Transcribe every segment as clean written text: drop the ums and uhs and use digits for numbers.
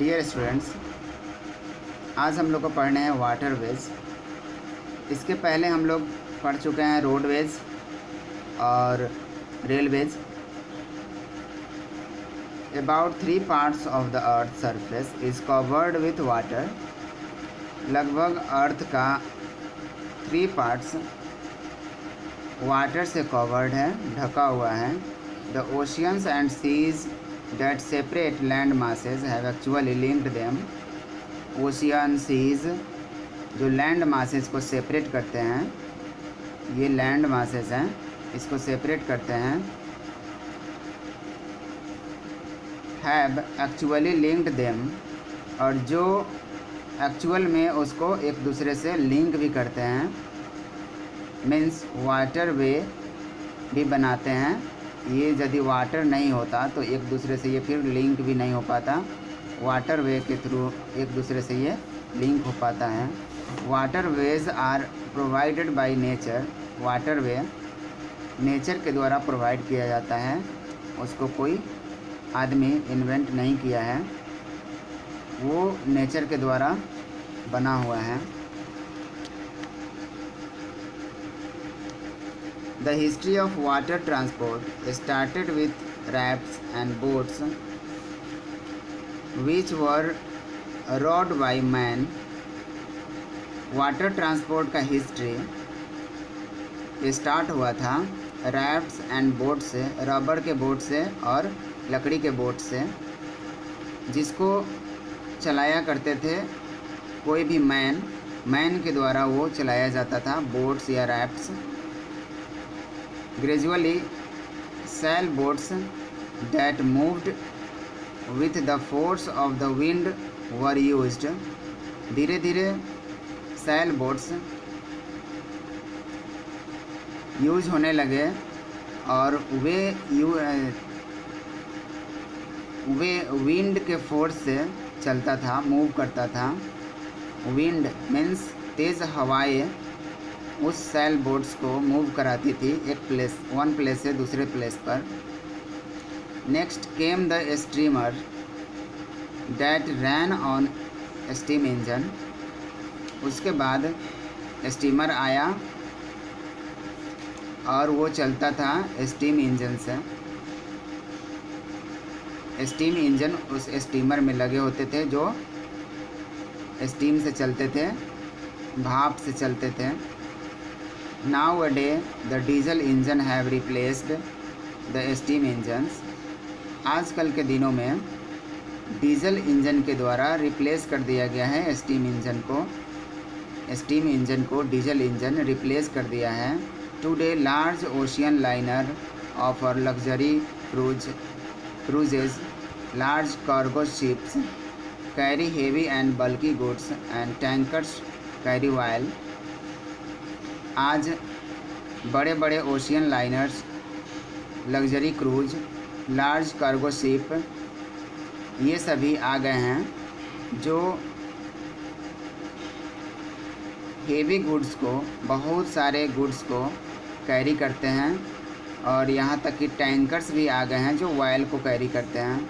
Dear students, आज हम लोग को पढ़ने हैं वाटरवेज। इसके पहले हम लोग पढ़ चुके हैं रोडवेज और railways. About 3 parts of the earth surface is covered with water. लगभग अर्थ का 3 parts वाटर से कवर्ड है, ढका हुआ है। The oceans and seas that separate land masses have actually linked them। Ocean seas जो लैंड मासेस को सेपरेट करते हैं, ये लैंड मासेस हैं, इसको सेपरेट करते हैं। हैव एक्चुअली लिंक्ड देम, और जो एक्चुअल में उसको एक दूसरे से लिंक भी करते हैं। मीन्स वाटर वे भी बनाते हैं। ये यदि वाटर नहीं होता तो एक दूसरे से ये फिर लिंक भी नहीं हो पाता। वाटर वे के थ्रू एक दूसरे से ये लिंक हो पाता है। Water ways are provided by nature. Water way nature के द्वारा प्रोवाइड किया जाता है, उसको कोई आदमी इन्वेंट नहीं किया है, वो नेचर के द्वारा बना हुआ है। The history of water transport started with rafts and boats which were rowed by man। Water transport का हिस्ट्री स्टार्ट हुआ था रैफ्ट्स एंड बोट से, रबर के बोट से और लकड़ी के बोट से, जिसको चलाया करते थे कोई भी मैन के द्वारा वो चलाया जाता था, बोट्स या रैफ्ट्स। Gradually, sail boats that moved with the force of the wind were used। धीरे धीरे सैल बोट्स यूज होने लगे और वे विंड के फोर्स से चलता था, मूव करता था। विंड मीन्स तेज़ हवाएं उस सैल बोट्स को मूव कराती थी वन प्लेस से दूसरे प्लेस पर। Next came the steamer that ran on steam engine. उसके बाद स्टीमर आया और वो चलता था स्टीम इंजन से। स्टीम इंजन उस स्टीमर में लगे होते थे जो स्टीम से चलते थे, भाप से चलते थे। Nowadays, the diesel engine have replaced the steam engines। आजकल के दिनों में डीजल इंजन के द्वारा रिप्लेस कर दिया गया है स्टीम इंजन को। स्टीम इंजन को डीजल इंजन रिप्लेस कर दिया है। Today large ocean liner offer luxury cruises, large cargo ships carry heavy and bulky goods and tankers carry oil. आज बड़े बड़े ocean liners, luxury cruise, large cargo ship, ये सभी आ गए हैं जो हेवी गुड्स को, बहुत सारे गुड्स को कैरी करते हैं। और यहाँ तक कि टैंकर्स भी आ गए हैं जो ऑयल को कैरी करते हैं।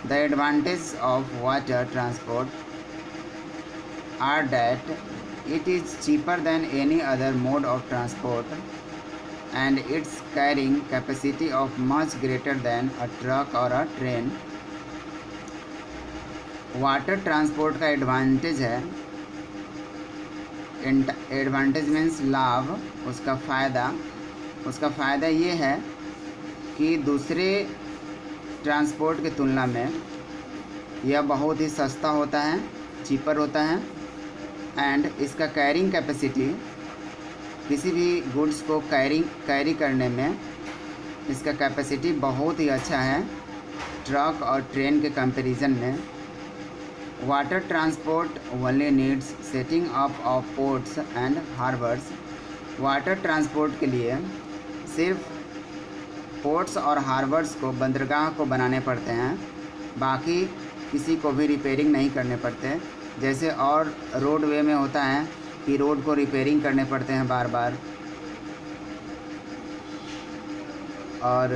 The advantage of water transport are that it is cheaper than any other mode of transport and its carrying capacity of much greater than a truck or a train। Water transport का advantage है, advantage means लाभ, उसका फ़ायदा ये है कि दूसरे transport की तुलना में यह बहुत ही सस्ता होता है, चीपर होता है। एंड इसका कैरिंग कैपेसिटी, किसी भी गुड्स को कैरी करने में इसका कैपेसिटी बहुत ही अच्छा है ट्रक और ट्रेन के कंपैरिजन में। Water transport only needs setting up of ports and harbours. Water transport के लिए सिर्फ पोर्ट्स और हार्बर्स को, बंदरगाह को बनाने पड़ते हैं, बाकी किसी को भी रिपेयरिंग नहीं करने पड़ते। जैसे और रोडवे में होता है कि रोड को रिपेयरिंग करने पड़ते हैं बार बार, और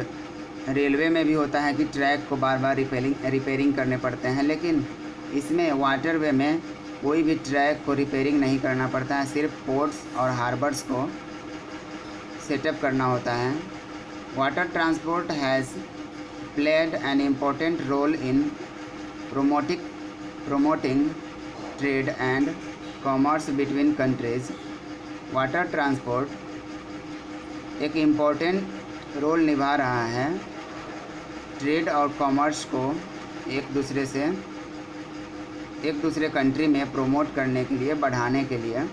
रेलवे में भी होता है कि ट्रैक को बार बार रिपेयरिंग करने पड़ते हैं, लेकिन इसमें वाटरवे में कोई भी ट्रैक को रिपेयरिंग नहीं करना पड़ता है, सिर्फ पोर्ट्स और हार्बर्स को सेटअप करना होता है। Water transport has played an important role in promoting trade and commerce between countries। Water transport एक इम्पोर्टेंट रोल निभा रहा है ट्रेड और कॉमर्स को एक दूसरे कंट्री में प्रमोट करने के लिए, बढ़ाने के लिए।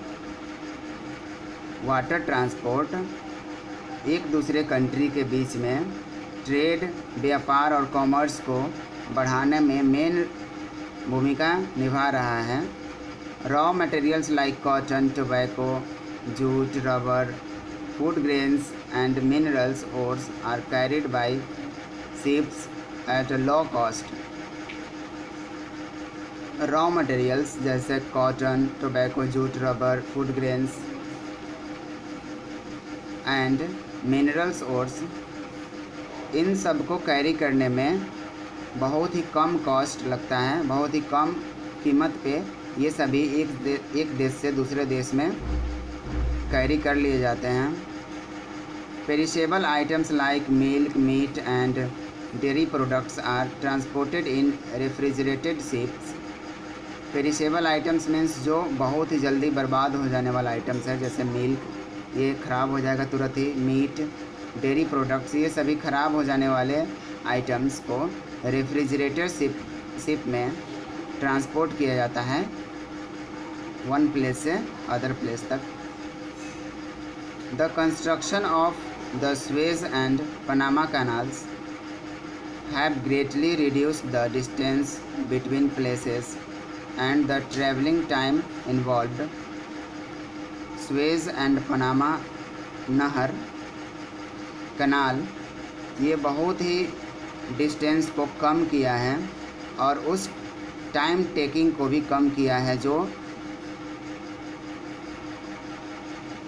वाटर ट्रांसपोर्ट एक दूसरे कंट्री के बीच में ट्रेड, व्यापार और कॉमर्स को बढ़ाने में मेन भूमिका निभा रहा है। Raw materials like cotton, tobacco, jute, rubber, food grains and minerals ores are carried by ships at low cost. Raw materials जैसे cotton, tobacco, jute, rubber, food grains and minerals ores, इन सब को carry करने में बहुत ही कम cost लगता है, बहुत ही कम कीमत पे ये सभी एक देश से दूसरे देश में कैरी कर लिए जाते हैं। Perishable items like milk, meat and dairy products are transported in refrigerated ships. Perishable items means जो बहुत ही जल्दी बर्बाद हो जाने वाला आइटम्स है, जैसे मिल्क, ये ख़राब हो जाएगा तुरंत ही। मीट, डेयरी प्रोडक्ट्स, ये सभी ख़राब हो जाने वाले आइटम्स को रेफ्रिजरेटर शिप में ट्रांसपोर्ट किया जाता है वन प्लेस से अदर प्लेस तक। The construction of the Suez and Panama canals have greatly reduced the distance between places and the travelling time involved. Suez and Panama नहर, कनाल, ये बहुत ही डिस्टेंस को कम किया है और उस टाइम टेकिंग को भी कम किया है जो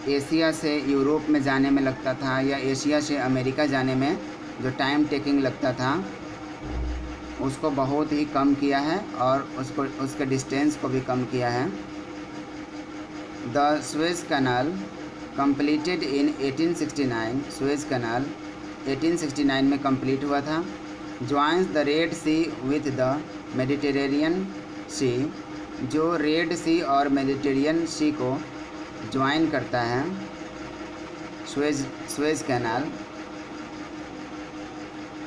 एशिया से यूरोप में जाने में लगता था या एशिया से अमेरिका जाने में जो टाइम टेकिंग लगता था उसको बहुत ही कम किया है और उसके डिस्टेंस को भी कम किया है। The Suez canal completed in 1869, Suez canal 1869 में कंप्लीट हुआ था। Joins the Red sea with the Mediterranean sea, जो रेड सी और मेडिटेरियन सी को ज्वाइन करता है। Suez canal,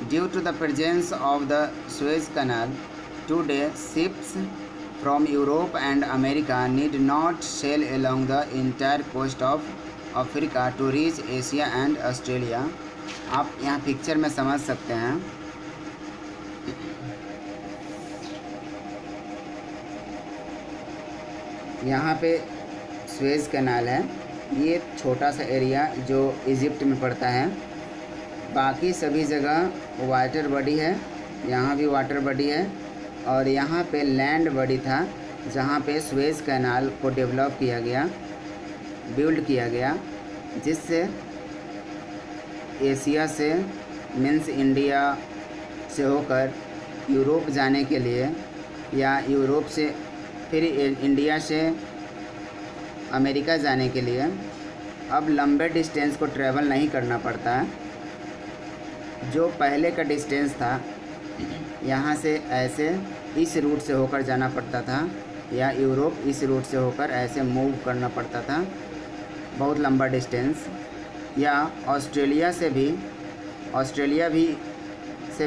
due to the presence of the Suez canal today ships from Europe and America need not sail along the entire coast of Africa to reach Asia and Australia. आप यहाँ picture में समझ सकते हैं। यहाँ पे Suez canal है, ये छोटा सा एरिया जो इजिप्ट में पड़ता है, बाकी सभी जगह वाटर बॉडी है, यहाँ भी वाटर बॉडी है और यहाँ पे लैंड बॉडी था जहाँ पे स्वेज कैनाल को डेवलप किया गया, बिल्ड किया गया, जिससे एशिया से मीन्स इंडिया से होकर यूरोप जाने के लिए या यूरोप से फिर इंडिया से अमेरिका जाने के लिए अब लंबे डिस्टेंस को ट्रैवल नहीं करना पड़ता है। जो पहले का डिस्टेंस था यहाँ से ऐसे इस रूट से होकर जाना पड़ता था या यूरोप इस रूट से होकर ऐसे मूव करना पड़ता था बहुत लंबा डिस्टेंस, या ऑस्ट्रेलिया भी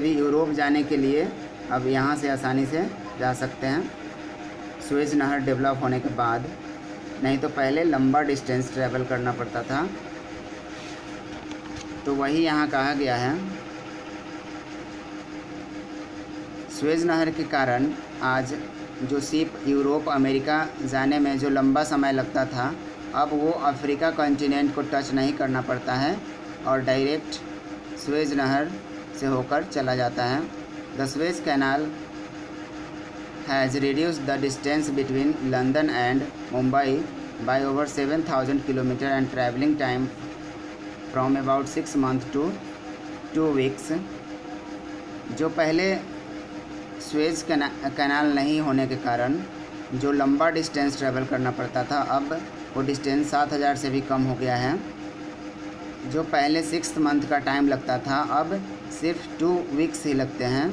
यूरोप जाने के लिए अब यहाँ से आसानी से जा सकते हैं स्वेज नहर डेवलप होने के बाद। नहीं तो पहले लंबा डिस्टेंस ट्रैवल करना पड़ता था। तो वही यहाँ कहा गया है, स्वेज नहर के कारण आज जो शिप यूरोप अमेरिका जाने में जो लंबा समय लगता था, अब वो अफ्रीका कॉन्टिनेंट को टच नहीं करना पड़ता है और डायरेक्ट स्वेज नहर से होकर चला जाता है। The Suez canal has reduced the distance between London and Mumbai by over 7,000 km and traveling time from about 6 months to 2 weeks। जो पहले सुएज़ कैनाल नहीं होने के कारण जो लंबा डिस्टेंस ट्रैवल करना पड़ता था, अब वो डिस्टेंस 7000 से भी कम हो गया है। जो पहले 6 मंथ का टाइम लगता था, अब सिर्फ 2 वीक्स ही लगते हैं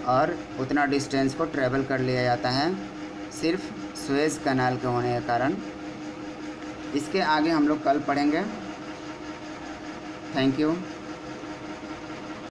और उतना डिस्टेंस को ट्रैवल कर लिया जाता है सिर्फ सुएज़ कैनाल के होने के कारण। इसके आगे हम लोग कल पढ़ेंगे। Thank you.